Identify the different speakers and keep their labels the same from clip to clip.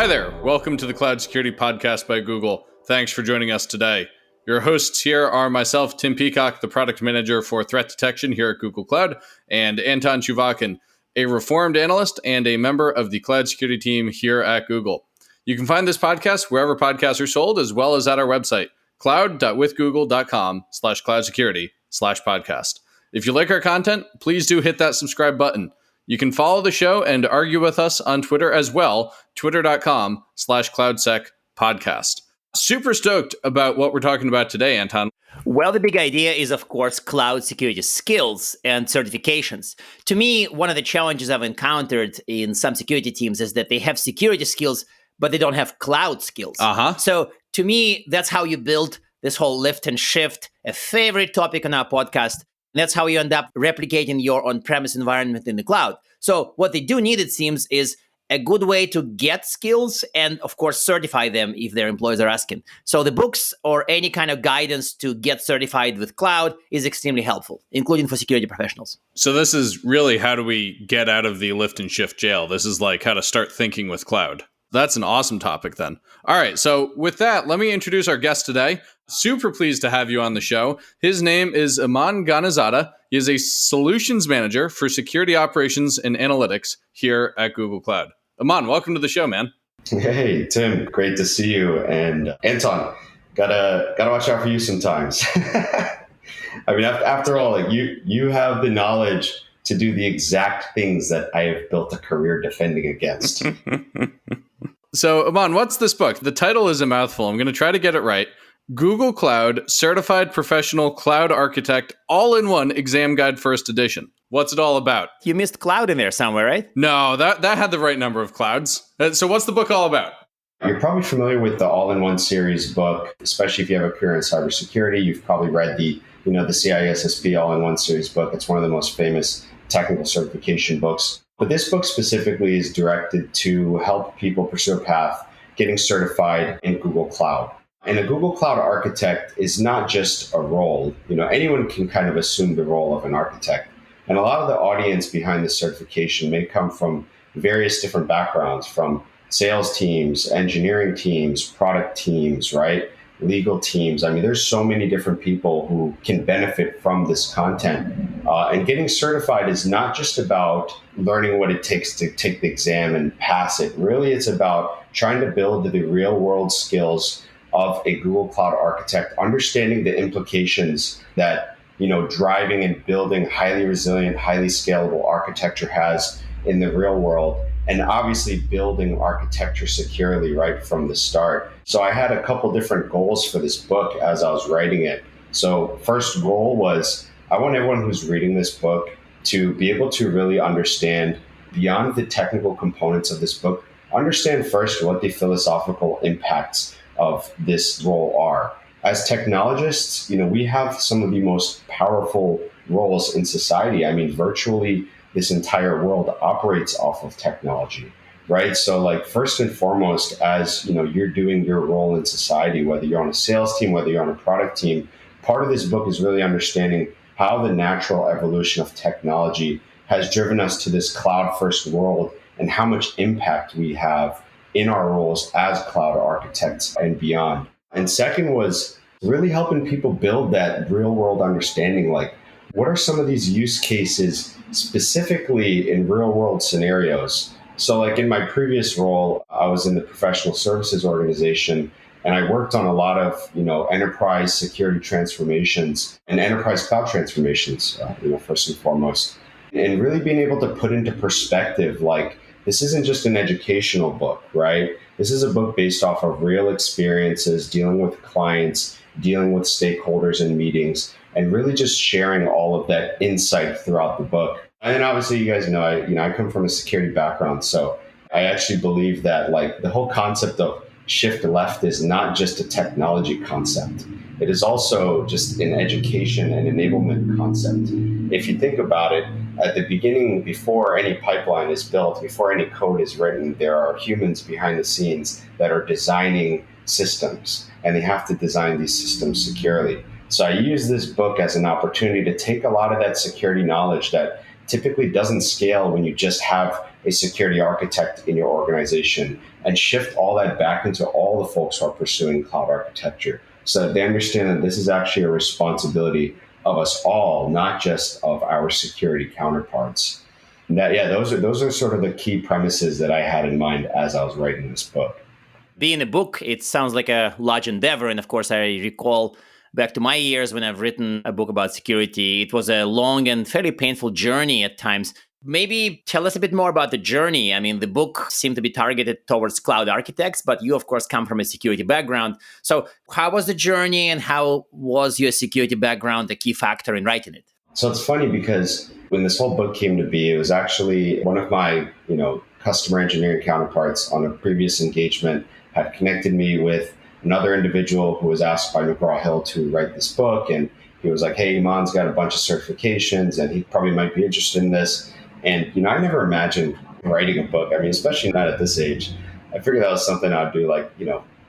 Speaker 1: Hi there. Welcome to the Cloud Security Podcast by Google. Thanks for joining us today. Your hosts here are myself, Tim Peacock, the product manager for threat detection here at Google Cloud, and Anton Chuvakin, a reformed analyst and a member of the cloud security team here at Google. You can find this podcast wherever podcasts are sold, as well as at our website, cloud.withgoogle.com/cloud-security/podcast. If you like our content, please do hit that subscribe button. You can follow the show and argue with us on Twitter as well, twitter.com/cloudsecpodcast. Super stoked about what we're talking about today, Anton.
Speaker 2: Well, the big idea is, of course, cloud security skills and certifications. To me, one of the challenges I've encountered in some security teams is that they have security skills, but they don't have cloud skills. So to me, that's how you build this whole lift and shift, a favorite topic on our podcast. That's how you end up replicating your on-premise environment in the cloud. So what they do need, it seems, is a good way to get skills and, of course, certify them if their employees are asking. So the books or any kind of guidance to get certified with cloud is extremely helpful, including for security professionals.
Speaker 1: So this is really how do we get out of the lift and shift jail? This is like how to start thinking with cloud. That's an awesome topic then. All right, so with that, let me introduce our guest today. Super pleased to have you on the show. His name is Aman Ghanizada. He is a solutions manager for security operations and analytics here at Google Cloud. Aman, welcome to the show, man.
Speaker 3: Hey, Tim, great to see you. And Anton, gotta watch out for you sometimes. I mean, after all, like you have the knowledge to do the exact things that I have built a career defending against.
Speaker 1: So, Aman, what's this book? The title is a mouthful. I'm going to try to get it right. Google Cloud Certified Professional Cloud Architect All-in-One Exam Guide First Edition. What's it all about?
Speaker 2: You missed cloud in there somewhere, right?
Speaker 1: No, that had the right number of clouds. So what's the book all about?
Speaker 3: You're probably familiar with the All-in-One series book, especially if you have a career in cybersecurity. You've probably read the CISSP All-in-One series book. It's one of the most famous technical certification books. But this book specifically is directed to help people pursue a path getting certified in Google Cloud. And a Google Cloud architect is not just a role. Anyone can kind of assume the role of an architect. And a lot of the audience behind the certification may come from various different backgrounds, from sales teams, engineering teams, product teams, right? Legal teams. I mean, there's so many different people who can benefit from this content. And getting certified is not just about learning what it takes to take the exam and pass it. Really, it's about trying to build the real world skills of a Google Cloud architect, understanding the implications that, driving and building highly resilient, highly scalable architecture has in the real world, and obviously building architecture securely right from the start. So I had a couple different goals for this book as I was writing it. So first goal was I want everyone who's reading this book to be able to really understand beyond the technical components of this book, understand first what the philosophical impacts of this role are. As technologists, we have some of the most powerful roles in society. I mean, virtually this entire world operates off of technology, right? So like first and foremost, as you're doing your role in society, whether you're on a sales team, whether you're on a product team, part of this book is really understanding how the natural evolution of technology has driven us to this cloud first world and how much impact we have in our roles as cloud architects and beyond. And second was really helping people build that real world understanding, like what are some of these use cases specifically in real world scenarios. So like in my previous role, I was in the professional services organization and I worked on a lot of, enterprise security transformations and enterprise cloud transformations, first and foremost, and really being able to put into perspective, like, this isn't just an educational book, right? This is a book based off of real experiences, dealing with clients, dealing with stakeholders in meetings, and really just sharing all of that insight throughout the book. And obviously, you guys know, I come from a security background, so I actually believe that like the whole concept of shift left is not just a technology concept. It is also just an education and enablement concept. If you think about it, at the beginning, before any pipeline is built, before any code is written, there are humans behind the scenes that are designing systems, and they have to design these systems securely. So I use this book as an opportunity to take a lot of that security knowledge that typically doesn't scale when you just have a security architect in your organization and shift all that back into all the folks who are pursuing cloud architecture so that they understand that this is actually a responsibility of us all, not just of our security counterparts. And those are sort of the key premises that I had in mind as I was writing this book.
Speaker 2: Being a book, it sounds like a large endeavor. And of course, I recall back to my years when I've written a book about security. It was a long and fairly painful journey at times. Maybe tell us a bit more about the journey. I mean, the book seemed to be targeted towards cloud architects, but you, of course, come from a security background. So how was the journey and how was your security background a key factor in writing it?
Speaker 3: So it's funny because when this whole book came to be, it was actually one of my, customer engineering counterparts on a previous engagement had connected me with another individual who was asked by McGraw-Hill to write this book. And he was like, hey, Iman's got a bunch of certifications and he probably might be interested in this. And, I never imagined writing a book. I mean, especially not at this age. I figured that was something I'd do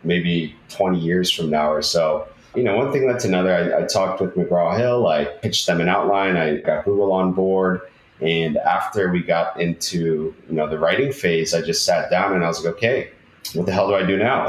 Speaker 3: maybe 20 years from now or so. One thing led to another. I talked with McGraw-Hill. I pitched them an outline. I got Google on board. And after we got into, the writing phase, I just sat down and I was like, okay, what the hell do I do now?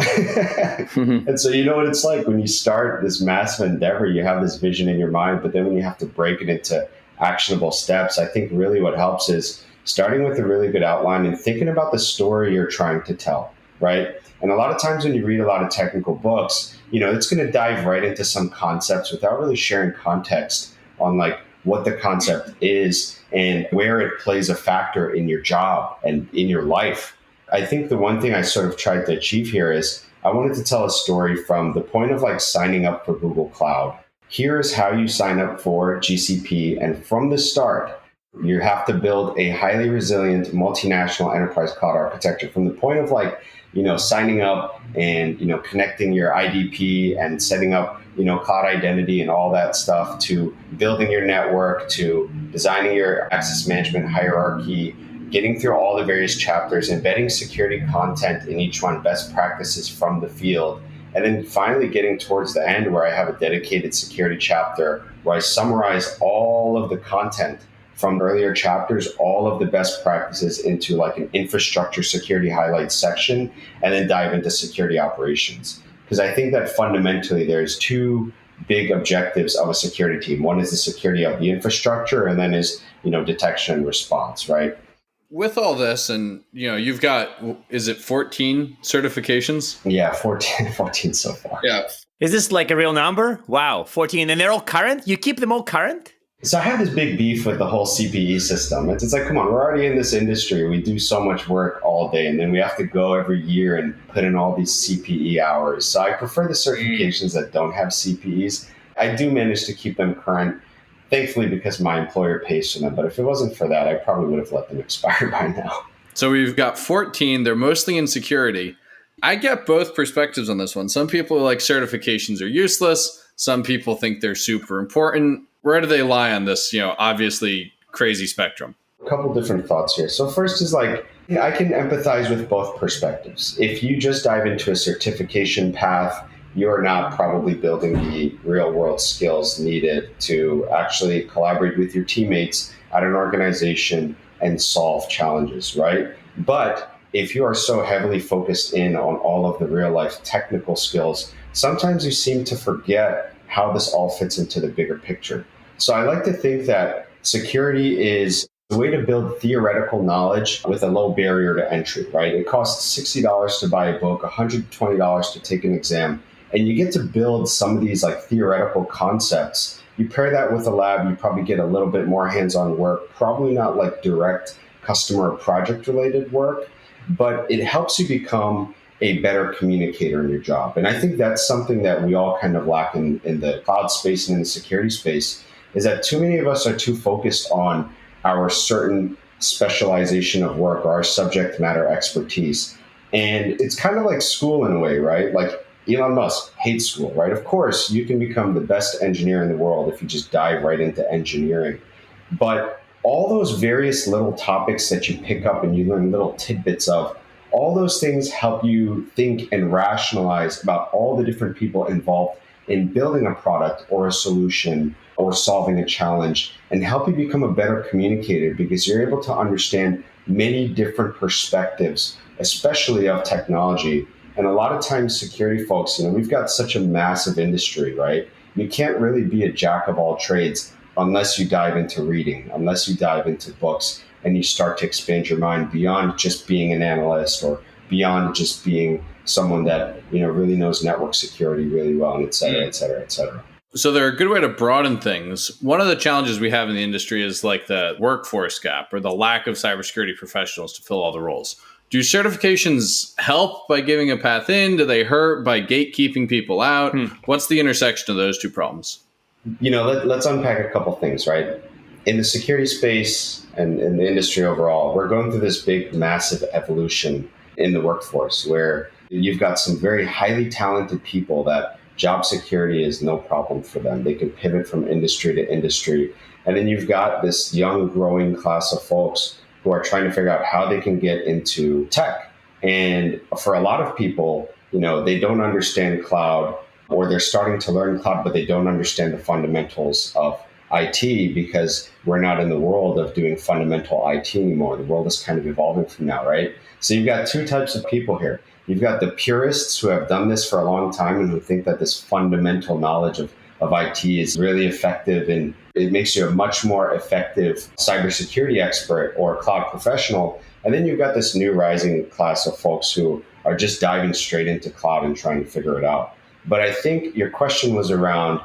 Speaker 3: And so you know what it's like when you start this massive endeavor, you have this vision in your mind, but then when you have to break it into actionable steps, I think really what helps is starting with a really good outline and thinking about the story you're trying to tell, right? And a lot of times when you read a lot of technical books, it's going to dive right into some concepts without really sharing context on what the concept is and where it plays a factor in your job and in your life. I think the one thing I sort of tried to achieve here is I wanted to tell a story from the point of signing up for Google Cloud. Here is how you sign up for GCP. And from the start, you have to build a highly resilient multinational enterprise cloud architecture from the point of signing up and, connecting your IDP and setting up, cloud identity and all that stuff to building your network, to designing your access management hierarchy, getting through all the various chapters, embedding security content in each one, best practices from the field, and then finally getting towards the end where I have a dedicated security chapter where I summarize all of the content from earlier chapters, all of the best practices into an infrastructure security highlights section, and then dive into security operations. Because I think that fundamentally there's two big objectives of a security team. One is the security of the infrastructure, and then is, detection and response, right?
Speaker 1: With all this, and you've got, is it 14 certifications?
Speaker 3: Yeah, 14 so far.
Speaker 1: Yeah.
Speaker 2: Is this a real number? Wow, 14, and they're all current? You keep them all current?
Speaker 3: So I have this big beef with the whole CPE system. It's come on, we're already in this industry. We do so much work all day, and then we have to go every year and put in all these CPE hours. So I prefer the certifications that don't have CPEs. I do manage to keep them current, thankfully, because my employer pays for them. But if it wasn't for that, I probably would have let them expire by now.
Speaker 1: So we've got 14. They're mostly in security. I get both perspectives on this one. Some people are like certifications are useless. Some people think they're super important. Where do they lie on this, obviously crazy spectrum?
Speaker 3: A couple different thoughts here. So first is I can empathize with both perspectives. If you just dive into a certification path, you're not probably building the real world skills needed to actually collaborate with your teammates at an organization and solve challenges, right? But if you are so heavily focused in on all of the real life technical skills, sometimes you seem to forget how this all fits into the bigger picture. So I like to think that security is a way to build theoretical knowledge with a low barrier to entry, right? It costs $60 to buy a book, $120 to take an exam, and you get to build some of these theoretical concepts. You pair that with a lab, you probably get a little bit more hands-on work, probably not direct customer or project related work, but it helps you become a better communicator in your job. And I think that's something that we all kind of lack in the cloud space and in the security space, is that too many of us are too focused on our certain specialization of work or our subject matter expertise. And it's kind of like school in a way, right? Elon Musk hates school, right? Of course, you can become the best engineer in the world if you just dive right into engineering. But all those various little topics that you pick up and you learn little tidbits of, all those things help you think and rationalize about all the different people involved in building a product or a solution or solving a challenge and help you become a better communicator because you're able to understand many different perspectives, especially of technology. And a lot of times security folks, we've got such a massive industry, right? You can't really be a jack of all trades unless you dive into reading, unless you dive into books and you start to expand your mind beyond just being an analyst or beyond just being someone that, really knows network security really well, and et cetera, et cetera, et cetera.
Speaker 1: So they're a good way to broaden things. One of the challenges we have in the industry is like the workforce gap or the lack of cybersecurity professionals to fill all the roles. Do certifications help by giving a path in? Do they hurt by gatekeeping people out? What's the intersection of those two problems?
Speaker 3: Let's unpack a couple things, right? In the security space and in the industry overall, we're going through this big, massive evolution in the workforce where you've got some very highly talented people that job security is no problem for them. They can pivot from industry to industry. And then you've got this young, growing class of folks who are trying to figure out how they can get into tech. And for a lot of people, they don't understand cloud, or they're starting to learn cloud, but they don't understand the fundamentals of IT because we're not in the world of doing fundamental IT anymore. The world is kind of evolving from now, right? So you've got two types of people here. You've got the purists who have done this for a long time and who think that this fundamental knowledge of IT is really effective and it makes you a much more effective cybersecurity expert or cloud professional. And then you've got this new rising class of folks who are just diving straight into cloud and trying to figure it out. But I think your question was around,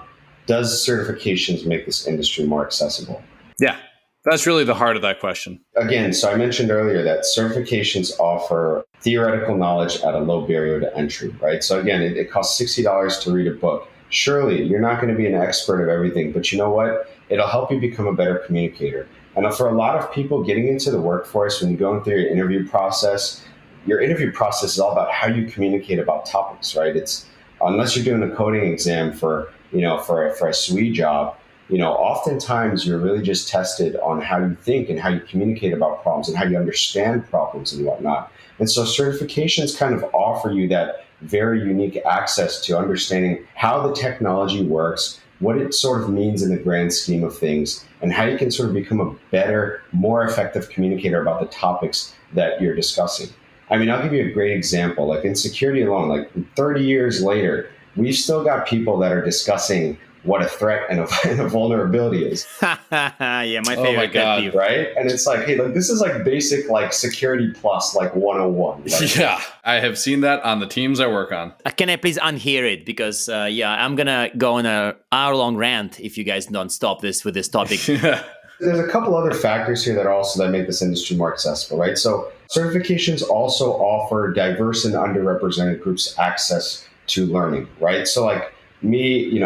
Speaker 3: does certifications make this industry more accessible?
Speaker 1: Yeah, that's really the heart of that question.
Speaker 3: Again, so I mentioned earlier that certifications offer theoretical knowledge at a low barrier to entry, right? So again, it costs $60 to read a book. Surely, you're not going to be an expert of everything, but you know what? It'll help you become a better communicator. And for a lot of people getting into the workforce, when you're going through your interview process is all about how you communicate about topics, right? It's unless you're doing a coding exam for a SWE job, oftentimes you're really just tested on how you think and how you communicate about problems and how you understand problems and whatnot. And so certifications kind of offer you that very unique access to understanding how the technology works, what it sort of means in the grand scheme of things, and how you can sort of become a better, more effective communicator about the topics that you're discussing. I mean, I'll give you a great example. Like in security alone, like 30 years later, we've still got people that are discussing what a threat and a vulnerability is.
Speaker 2: Yeah, my favorite.
Speaker 1: Oh my God,
Speaker 3: right? And it's like, hey, this is like basic like security plus like 101. Right?
Speaker 1: Yeah, I have seen that on the teams I work on.
Speaker 2: Can I please unhear it? Because I'm going to go on an hour-long rant if you guys don't stop this with this topic.
Speaker 3: There's a couple other factors here that make this industry more accessible, right? So certifications also offer diverse and underrepresented groups access to learning, right? So like me,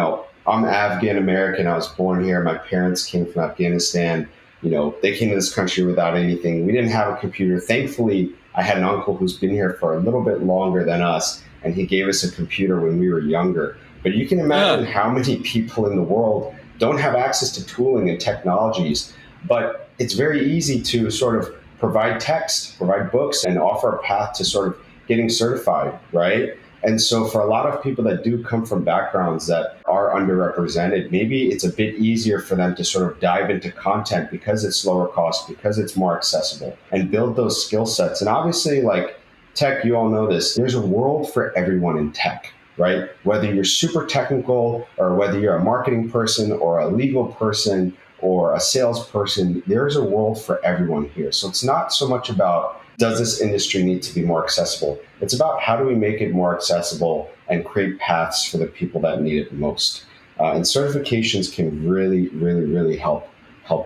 Speaker 3: I'm Afghan American. I was born here. My parents came from Afghanistan. They came to this country without anything. We didn't have a computer. Thankfully, I had an uncle who's been here for a little bit longer than us, and he gave us a computer when we were younger. But you can imagine how many people in the world don't have access to tooling and technologies. But it's very easy to sort of provide text, provide books, and offer a path to sort of getting certified, right? And so for a lot of people that do come from backgrounds that are underrepresented, maybe it's a bit easier for them to sort of dive into content because it's lower cost, because it's more accessible, and build those skill sets. And obviously, like tech, you all know this, there's a world for everyone in tech, right? Whether you're super technical or whether you're a marketing person or a legal person or a salesperson, there's a world for everyone here. So it's not so much about, does this industry need to be more accessible? It's about how do we make it more accessible and create paths for the people that need it most. And certifications can really, really, really help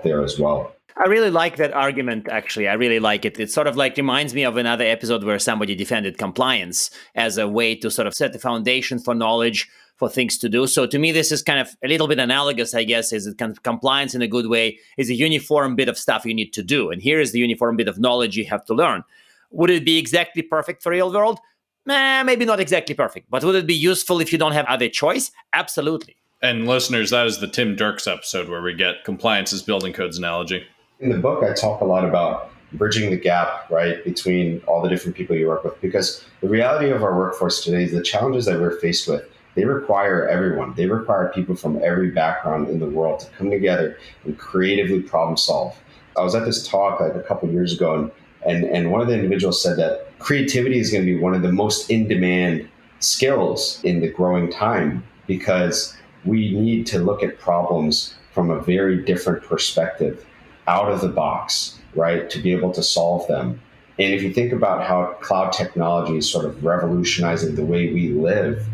Speaker 3: there as well.
Speaker 2: I really like that argument, actually. I really like it. It sort of like reminds me of another episode where somebody defended compliance as a way to sort of set the foundation for knowledge, for things to do. So to me, this is kind of a little bit analogous, I guess, is it kind of compliance in a good way is a uniform bit of stuff you need to do. And here is the uniform bit of knowledge you have to learn. Would it be exactly perfect for real world? Maybe not exactly perfect. But would it be useful if you don't have other choice? Absolutely.
Speaker 1: And listeners, that is the Tim Dirks episode where we get compliance as building codes analogy.
Speaker 3: In the book, I talk a lot about bridging the gap, right, between all the different people you work with, because the reality of our workforce today is the challenges that we're faced with they require everyone. They require people from every background in the world to come together and creatively problem solve. I was at this talk like a couple of years ago, and one of the individuals said that creativity is going to be one of the most in-demand skills in the growing time, because we need to look at problems from a very different perspective, out of the box, right, to be able to solve them. And if you think about how cloud technology is sort of revolutionizing the way we live,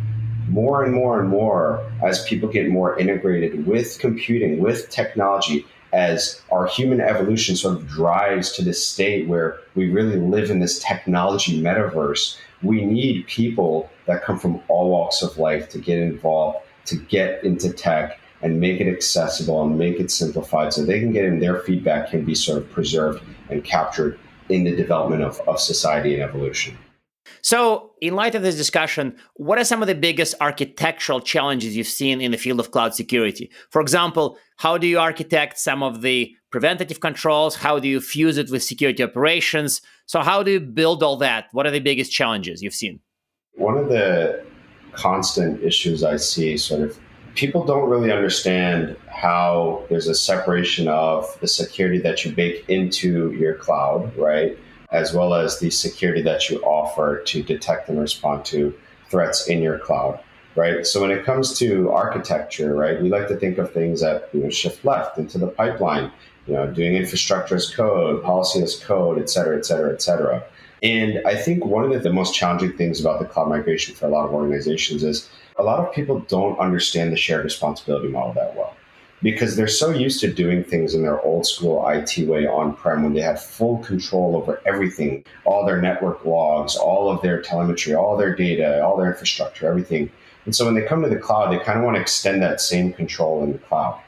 Speaker 3: more and more and more, as people get more integrated with computing, with technology, as our human evolution sort of drives to this state where we really live in this technology metaverse, we need people that come from all walks of life to get involved, to get into tech and make it accessible and make it simplified so they can get in, their feedback can be sort of preserved and captured in the development of society and evolution.
Speaker 2: So, in light of this discussion, what are some of the biggest architectural challenges you've seen in the field of cloud security? For example, how do you architect some of the preventative controls? How do you fuse it with security operations? So, how do you build all that? What are the biggest challenges you've seen?
Speaker 3: One of the constant issues I see, sort of, people don't really understand how there's a separation of the security that you bake into your cloud, right, as well as the security that you offer to detect and respond to threats in your cloud, right? So when it comes to architecture, right, we like to think of things that, shift left into the pipeline, doing infrastructure as code, policy as code, et cetera, et cetera, et cetera. And I think one of the most challenging things about the cloud migration for a lot of organizations is a lot of people don't understand the shared responsibility model that well, because they're so used to doing things in their old school IT way on-prem, when they had full control over everything, all their network logs, all of their telemetry, all their data, all their infrastructure, everything. And so when they come to the cloud, they kind of want to extend that same control in the cloud.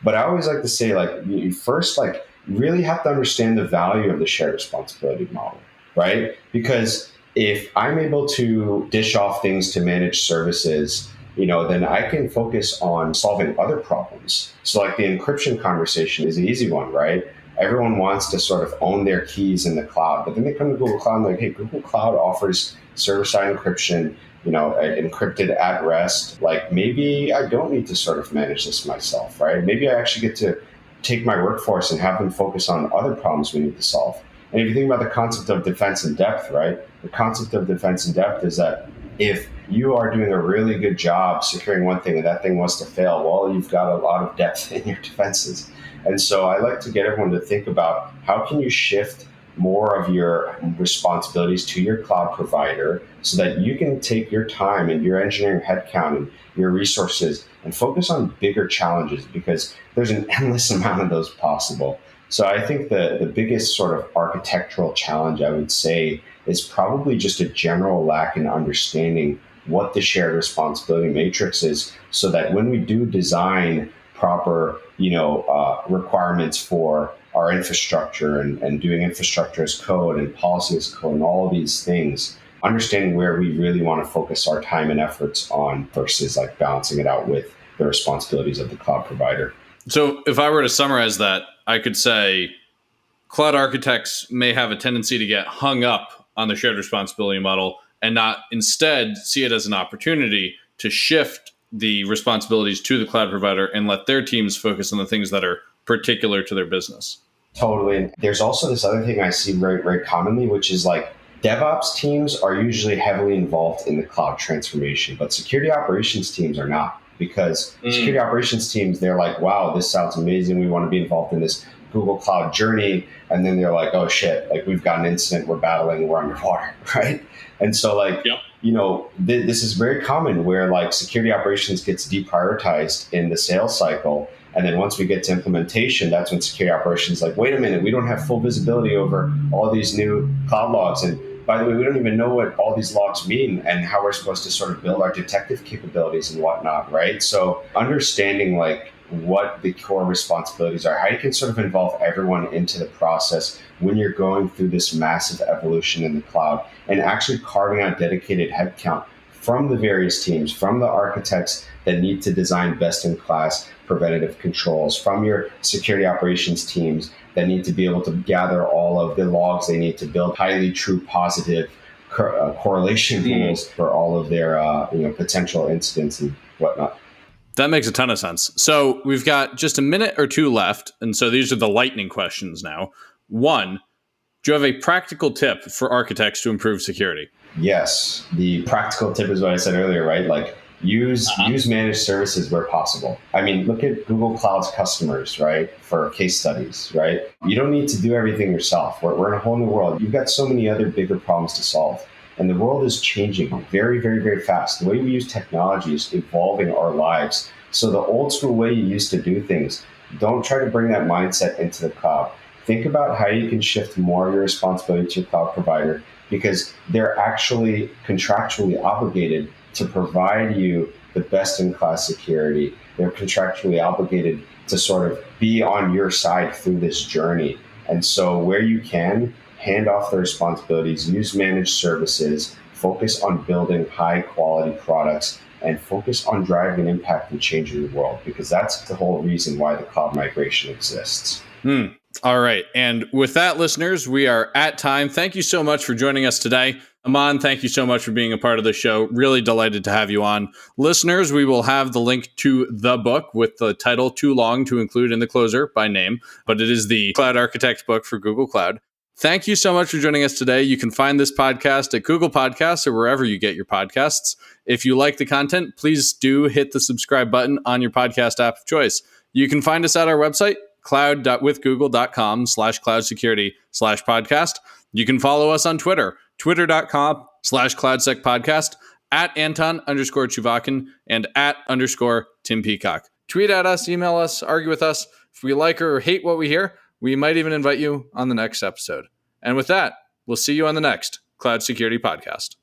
Speaker 3: But I always like to say, you first, really have to understand the value of the shared responsibility model, right? Because if I'm able to dish off things to manage services, then I can focus on solving other problems. So the encryption conversation is an easy one, right? Everyone wants to sort of own their keys in the cloud, but then they come to Google Cloud and like, hey, Google Cloud offers server-side encryption, encrypted at rest. Maybe I don't need to sort of manage this myself, right? Maybe I actually get to take my workforce and have them focus on other problems we need to solve. And if you think about the concept of defense in depth, right? The concept of defense in depth is that if you are doing a really good job securing one thing and that thing wants to fail, well, you've got a lot of depth in your defenses. And so I like to get everyone to think about how can you shift more of your responsibilities to your cloud provider so that you can take your time and your engineering headcount and your resources and focus on bigger challenges, because there's an endless amount of those possible. So I think the biggest sort of architectural challenge, I would say, is probably just a general lack in understanding what the shared responsibility matrix is, so that when we do design proper, requirements for our infrastructure and doing infrastructure as code and policy as code and all of these things, understanding where we really want to focus our time and efforts on versus balancing it out with the responsibilities of the cloud provider.
Speaker 1: So if I were to summarize that, I could say cloud architects may have a tendency to get hung up on the shared responsibility model and not instead see it as an opportunity to shift the responsibilities to the cloud provider and let their teams focus on the things that are particular to their business.
Speaker 3: Totally. And there's also this other thing I see very, very commonly, which is DevOps teams are usually heavily involved in the cloud transformation, but security operations teams are not, because security operations teams, they're like, wow, this sounds amazing. We want to be involved in this Google Cloud journey. And then they're like, oh shit, we've got an incident, we're battling, we're underwater, right? And so this is very common where security operations gets deprioritized in the sales cycle. And then once we get to implementation, that's when security operations wait a minute, we don't have full visibility over all these new cloud logs. And by the way, we don't even know what all these logs mean and how we're supposed to sort of build our detective capabilities and whatnot, right? So understanding what the core responsibilities are, how you can sort of involve everyone into the process when you're going through this massive evolution in the cloud, and actually carving out dedicated headcount from the various teams, from the architects that need to design best-in-class preventative controls, from your security operations teams that need to be able to gather all of the logs they need to build highly true positive correlation rules for all of their potential incidents and whatnot.
Speaker 1: That makes a ton of sense. So we've got just a minute or two left. And so these are the lightning questions now. One, do you have a practical tip for architects to improve security?
Speaker 3: Yes. The practical tip is what I said earlier, right? Like use managed services where possible. I mean, look at Google Cloud's customers, right? For case studies, right? You don't need to do everything yourself. We're in a whole new world. You've got so many other bigger problems to solve. And the world is changing very, very, very fast. The way we use technology is evolving our lives. So the old school way you used to do things, don't try to bring that mindset into the cloud. Think about how you can shift more of your responsibility to your cloud provider, because they're actually contractually obligated to provide you the best-in-class security. They're contractually obligated to sort of be on your side through this journey. And so where you can, hand off the responsibilities, use managed services, focus on building high-quality products, and focus on driving an impact and changing the world, because that's the whole reason why the cloud migration exists.
Speaker 1: All right. And with that, listeners, we are at time. Thank you so much for joining us today. Aman, thank you so much for being a part of the show. Really delighted to have you on. Listeners, we will have the link to the book with the title too long to include in the closer by name, but it is the Cloud Architect book for Google Cloud. Thank you so much for joining us today. You can find this podcast at Google Podcasts or wherever you get your podcasts. If you like the content, please do hit the subscribe button on your podcast app of choice. You can find us at our website, cloud.withgoogle.com/cloud-security/podcast. You can follow us on Twitter, twitter.com/cloudsecpodcast, at Anton_Chuvakin and at _Tim Peacock. Tweet at us, email us, argue with us. If we like or hate what we hear, we might even invite you on the next episode. And with that, we'll see you on the next Cloud Security Podcast.